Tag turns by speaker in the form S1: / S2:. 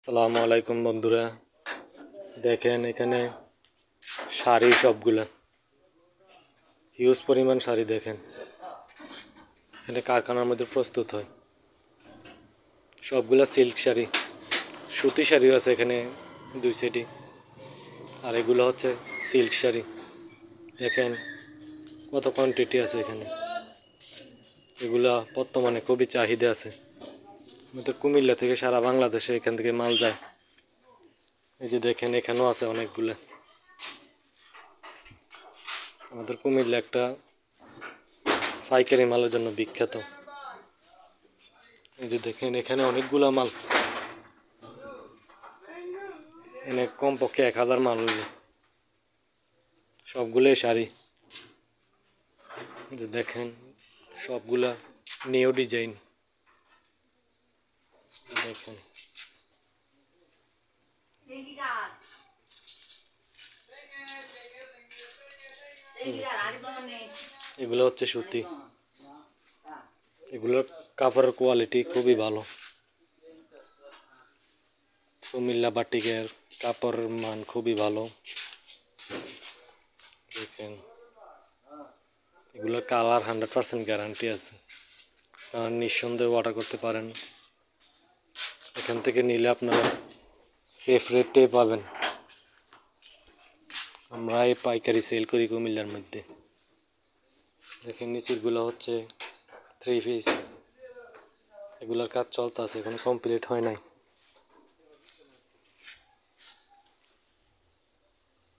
S1: আসসালামু আলাইকুম বন্ধুরা, দেখেন এখানে শাড়ি সবগুলা হিউজ পরিমাণ শাড়ি। দেখেন এখানে কারখানার মধ্যে প্রস্তুত হয় সবগুলা সিল্ক শাড়ি, সুতি শাড়িও আছে এখানে দুই সেটি, আর এগুলো হচ্ছে সিল্ক শাড়ি। দেখেন কত কোয়ান্টিটি আছে এখানে, এগুলা বর্তমানে খুবই চাহিদা আছে। আমাদের কুমিল্লা থেকে সারা বাংলাদেশে এখান থেকে মাল যায়। এই যে দেখেন এখানেও আছে অনেকগুলা। আমাদের কুমিল্লা একটা পাইকারি মালের জন্য বিখ্যাত। এই যে দেখেন এখানে অনেকগুলা মাল, এখানে কমপক্ষে 1000 মাল হইল, সবগুলোই শাড়ি। এই যে দেখেন সবগুলা নিউ ডিজাইন। দেখেন এগুলো হচ্ছে সুতি, এগুলোর কাপড়ের কোয়ালিটি খুবই ভালো। কুমিল্লা বাটিকের কাপড়ের মান খুবই ভালো। দেখেন এগুলোর কালার 100% গ্যারান্টি আছে, কারণ নিঃসন্দেহে অর্ডার করতে পারেন। এখান থেকে নিলে আপনারা সেফ রেটে পাবেন। আমরা এই পাইকারি সেল করি কুমিল্লার মধ্যে। দেখেন নিচেরগুলো হচ্ছে 3 পিস, এগুলোর কাজ চলতেছে, এখন কমপ্লিট হয় নাই।